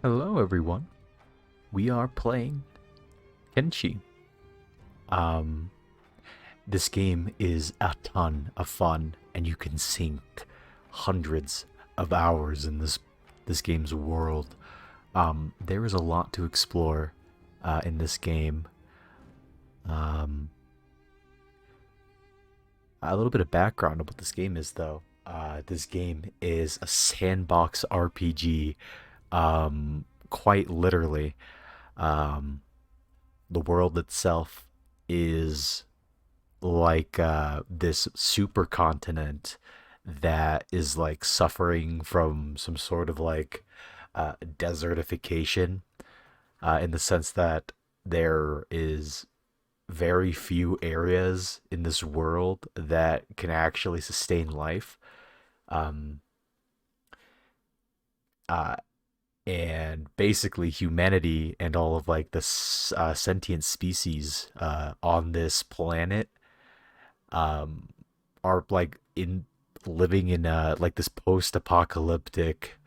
Hello everyone. We are playing Kenshi. Um this game is a ton of fun and you can sink hundreds of hours in this game's world. There is a lot to explore in this game. Um a little bit of background on what this game is though. This game is a sandbox RPG, quite literally. Um the world itself is like this supercontinent that is like suffering from some sort of like desertification, in the sense that there is very few areas in this world that can actually sustain life. Um, uh, and basically humanity and all of like the sentient species on this planet um are like in living in like this post-apocalyptic,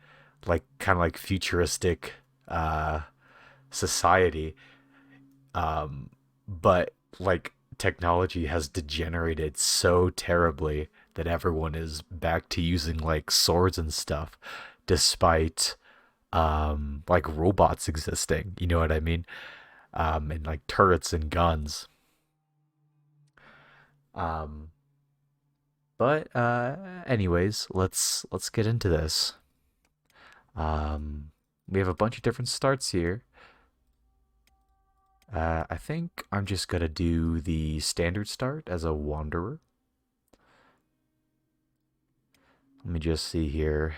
like kind of like futuristic uh society. But like technology has degenerated so terribly that everyone is back to using like swords and stuff, despite like robots existing, you know what I mean? And like turrets and guns. um but anyways, let's get into this. We have a bunch of different starts here. I think I'm just gonna do the standard start as a wanderer. Let me just see here.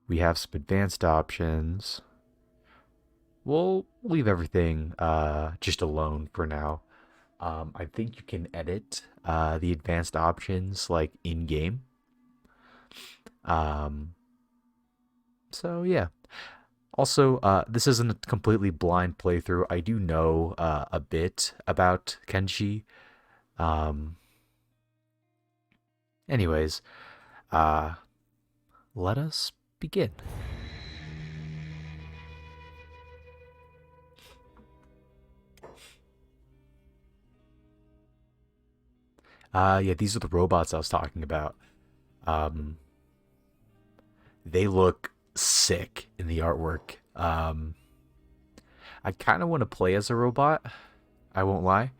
We have some advanced options. We'll leave everything just alone for now. I think you can edit the advanced options like in game. Um, so yeah. Also, this isn't a completely blind playthrough. I do know a bit about Kenshi. Um, anyways, uh, let us begin. Yeah, these are the robots I was talking about. Um, they look sick in the artwork. I kind of want to play as a robot. I won't lie.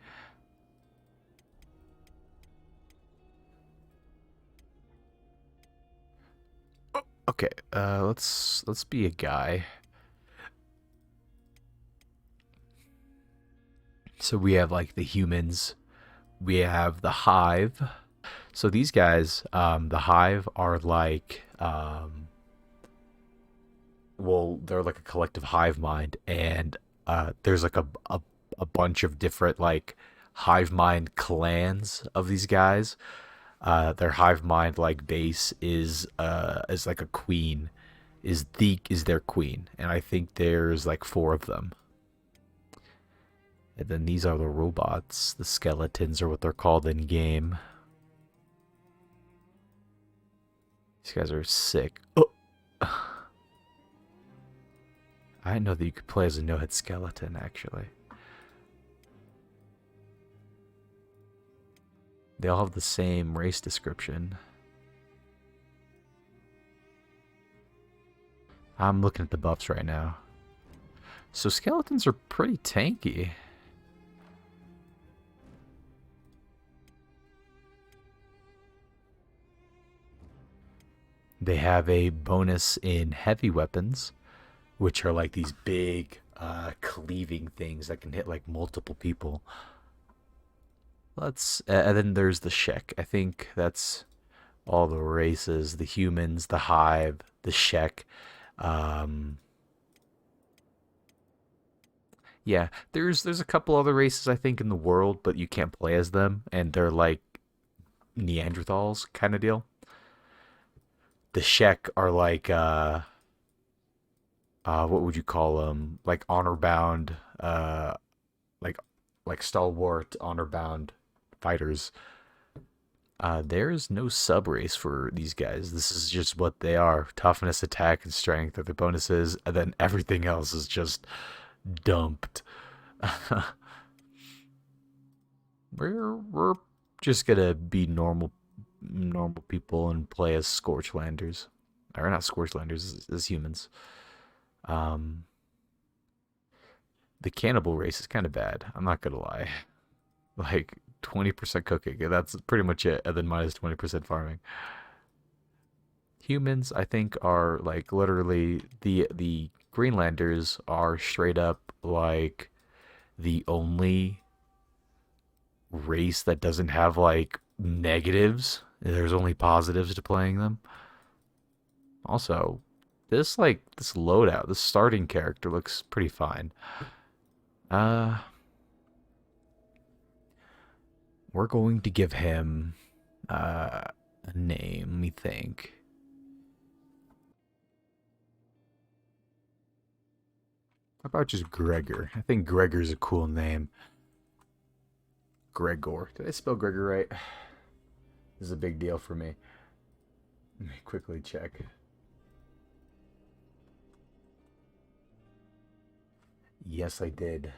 Okay, let's be a guy. So we have like the humans. We have the hive. So these guys, the hive are like, well, they're like a collective hive mind, and there's like a bunch of different like hive mind clans of these guys. Their hive mind like base is like a queen, is their queen, and I think there's like four of them. And then these are the robots. The skeletons are what they're called in game. These guys are sick. Oh. I didn't know that you could play as a no-hit skeleton, actually. They all have the same race description. I'm looking at the buffs right now. So skeletons are pretty tanky. They have a bonus in heavy weapons, which are like these big cleaving things that can hit like multiple people. Let's and then there's the Shek. I think that's all the races: the humans, the hive, the Shek. Um, yeah, there's a couple other races I think in the world, but you can't play as them, and they're like Neanderthals kind of deal. The Shek are like what would you call them? Like honor bound, like like stalwart honor bound fighters. There's no sub race for these guys. This is just what they are: toughness, attack, and strength are the bonuses, and then everything else is just dumped. We're just gonna be normal people and play as Scorchlanders, or not Scorchlanders, as humans. Um, the cannibal race is kind of bad. I'm not gonna lie. Like 20% cooking, and that's pretty much it, and then minus 20% farming. Humans, I think, are like literally the Greenlanders are straight up like the only race that doesn't have like negatives. There's only positives to playing them. Also, this loadout, this starting character looks pretty fine. Uh, we're going to give him a name. Let me think. How about just Gregor? I think Gregor's a cool name. Gregor. Did I spell Gregor right? This is a big deal for me. Let me quickly check. Yes, I did.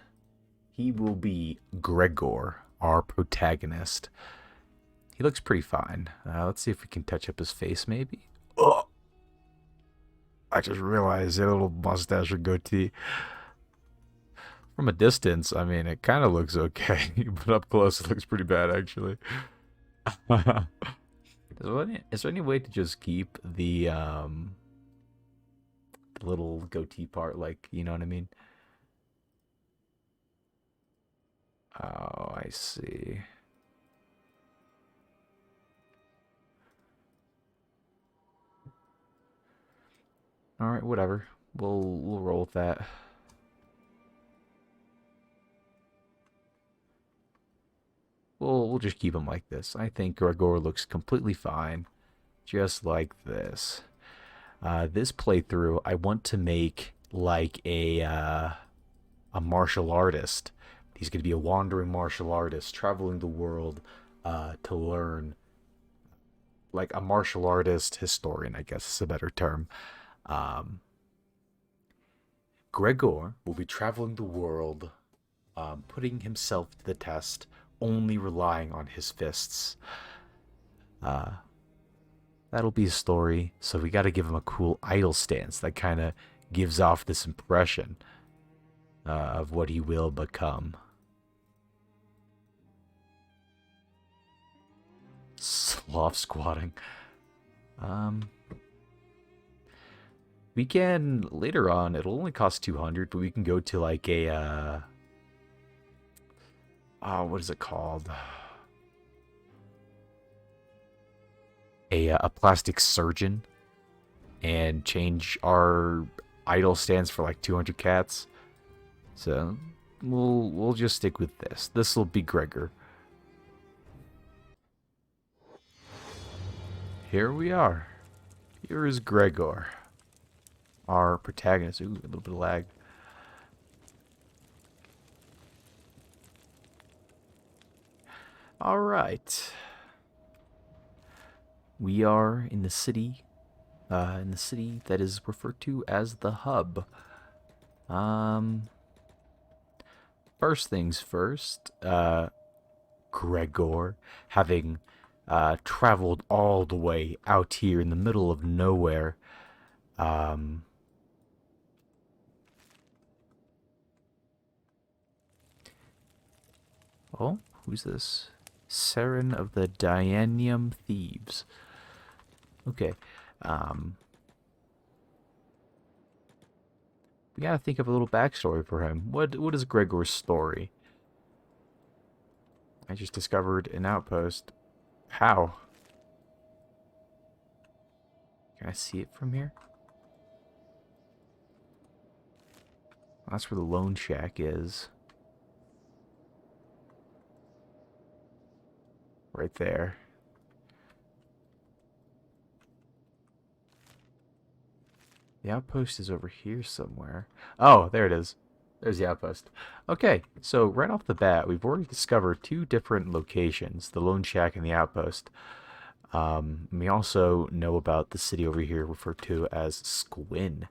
He will be Gregor, our protagonist. He looks pretty fine. Let's see if we can touch up his face, maybe. Oh, I just realized a little mustache or goatee. From a distance, I mean, it kind of looks okay, but up close, it looks pretty bad, actually. Is there any way to just keep the little goatee part, like, you know what I mean? Oh, I see. All right, whatever. We'll roll with that. We'll just keep him like this. I think Gregor looks completely fine, just like this. This playthrough, I want to make like a martial artist. He's going to be a wandering martial artist, traveling the world to learn. Like a martial artist historian, I guess is a better term. Um, Gregor will be traveling the world, putting himself to the test, only relying on his fists. Uh, that'll be a story. So we got to give him a cool idle stance that kind of gives off this impression of what he will become. Sloth squatting. Um, we can later on. It'll only cost 200, but we can go to like a what is it called? A plastic surgeon, and change our idle stands for like 200 cats. So we'll just stick with this. This will be Gregor. Here we are. Here is Gregor, our protagonist. Ooh, a little bit of lag. All right. We are in the city that is referred to as the hub. Um, First things first, Gregor, having traveled all the way out here in the middle of nowhere, um, oh, who's this? Saren of the Dianium Thieves. Okay. Um, we gotta think of a little backstory for him. What is Gregor's story? I just discovered an outpost. How? Can I see it from here? That's where the lone shack is. Right there. The outpost is over here somewhere. Oh, there it is. There's the outpost. Okay, so right off the bat, we've already discovered two different locations, the Lone Shack and the outpost. We also know about the city over here referred to as Squin.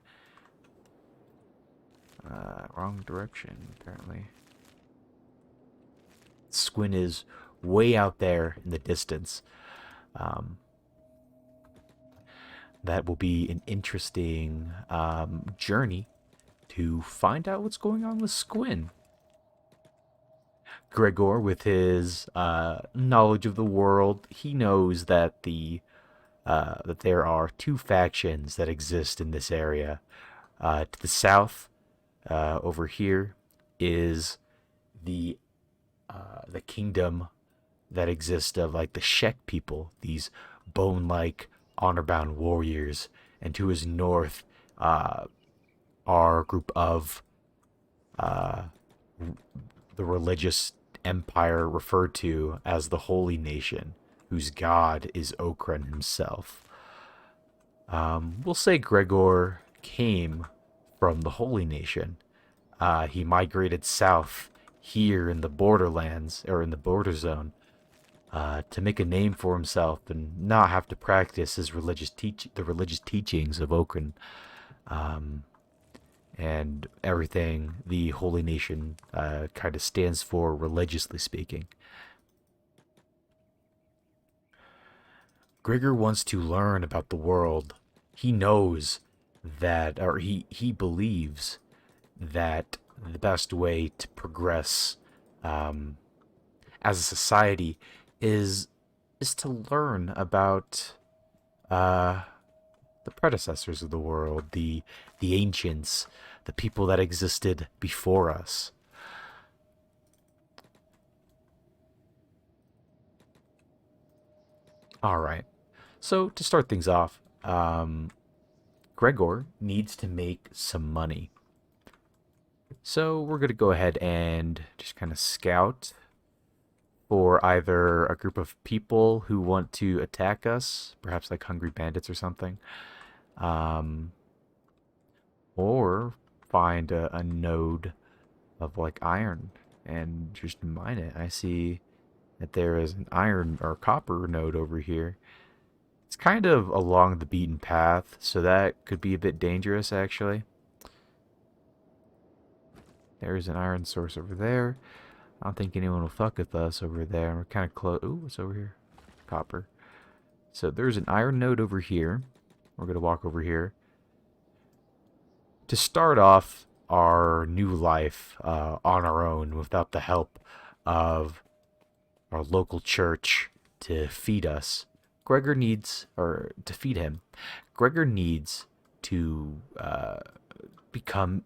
Wrong direction, apparently. Squin is way out there in the distance. Um, that will be an interesting journey to find out what's going on with Squin. Gregor, with his knowledge of the world, he knows that that there are two factions that exist in this area. To the south, over here, is the the kingdom that exists of like the Shek people, these bone-like honor-bound warriors, and to his north uh, are a group of uh, the religious empire referred to as the Holy Nation, whose god is Okran himself. We'll say Gregor came from the Holy Nation. He migrated south here in the borderlands, or in the border zone, to make a name for himself and not have to practice the religious teachings of Okran, um, and everything the Holy Nation kind of stands for, religiously speaking. Gregor wants to learn about the world. He knows that, or he believes that the best way to progress um, as a society is is to learn about uh, the predecessors of the world, the ancients, the people that existed before us. All right. So to start things off, Gregor needs to make some money. So we're gonna go ahead and just kind of scout for either a group of people who want to attack us, perhaps like hungry bandits or something, um, or find a node of like iron and just mine it. I see that there is an iron or copper node over here. It's kind of along the beaten path, so that could be a bit dangerous actually. There's an iron source over there. I don't think anyone will fuck with us over there. We're kind of close. Ooh, what's over here? Copper. So there's an iron node over here. We're going to walk over here. To start off our new life on our own without the help of our local church to feed us, Gregor needs, or to feed him, Gregor needs to become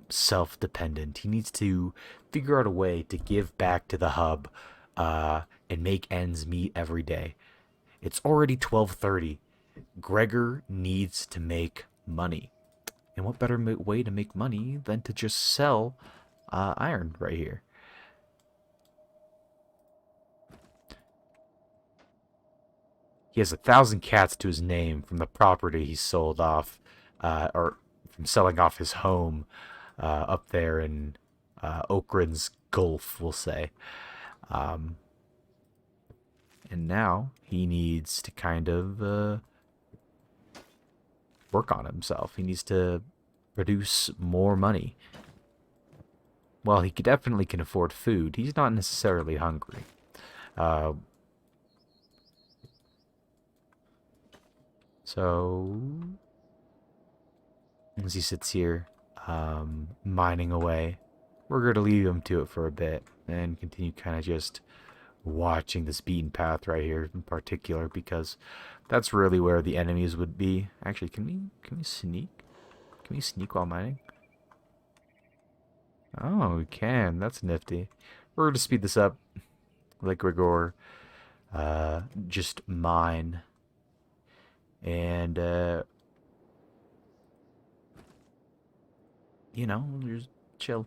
self dependent. He needs to figure out a way to give back to the hub and make ends meet every day. It's already 12:30. Gregor needs to make money. And what better way to make money than to just sell iron right here? He has 1,000 cats to his name from the property he sold off, or from selling off his home up there in Okran's Gulf, we'll say. Um, and now he needs to kind of work on himself. He needs to produce more money. Well, he definitely can afford food. He's not necessarily hungry. Uh, so, as he sits here, mining away, we're going to leave him to it for a bit and continue kind of just watching this beaten path right here in particular, because that's really where the enemies would be. Actually, can we sneak? Can we sneak while mining? Oh, we can. That's nifty. We're going to speed this up. Like Gregor, just mine. And, just chill.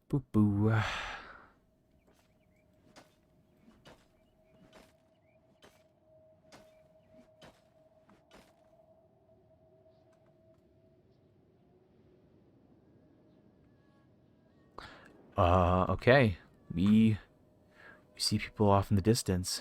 Boo boo. Okay. We see people off in the distance.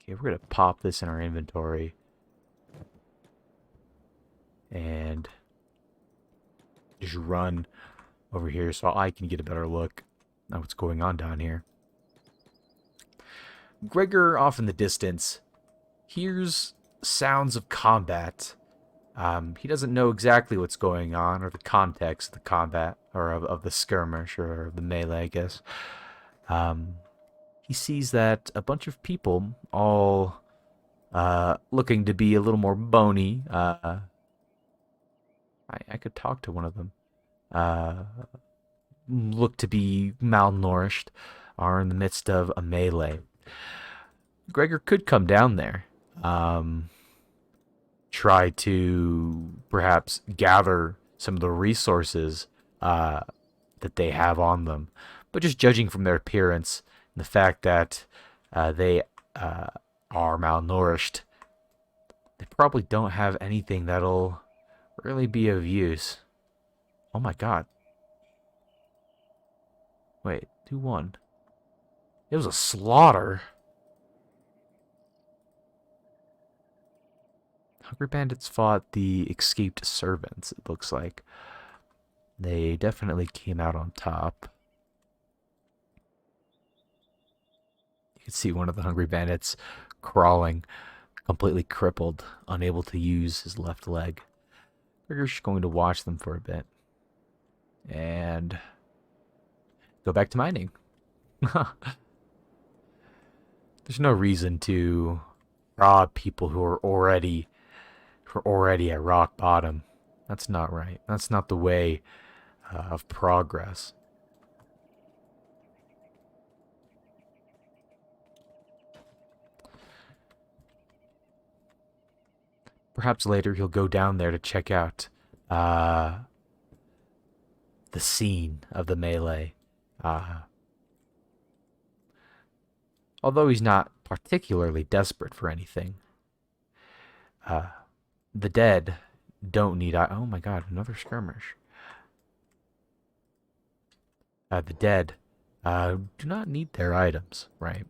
Okay, we're gonna pop this in our inventory. And just run over here so I can get a better look at what's going on down here. Gregor, off in the distance, hears sounds of combat. He doesn't know exactly what's going on or the context of the combat or of the skirmish or the melee, I guess. He sees that a bunch of people, all looking to be a little more bony. I could talk to one of them. Uh, look to be malnourished, are in the midst of a melee. Gregor could come down there, try to perhaps gather some of the resources that they have on them. But just judging from their appearance and the fact that they are malnourished, they probably don't have anything that'll really be of use. Oh my god. Wait, who won? It was a slaughter. Hungry Bandits fought the escaped servants, it looks like. They definitely came out on top. You can see one of the Hungry Bandits crawling, completely crippled, unable to use his left leg. We're just going to watch them for a bit. And go back to mining. There's no reason to rob people who are already at rock bottom. That's not right. That's not the way of progress. Perhaps later he'll go down there to check out the scene of the melee. Although he's not particularly desperate for anything. The dead don't need... Oh my god, another skirmish. The dead do not need their items, right?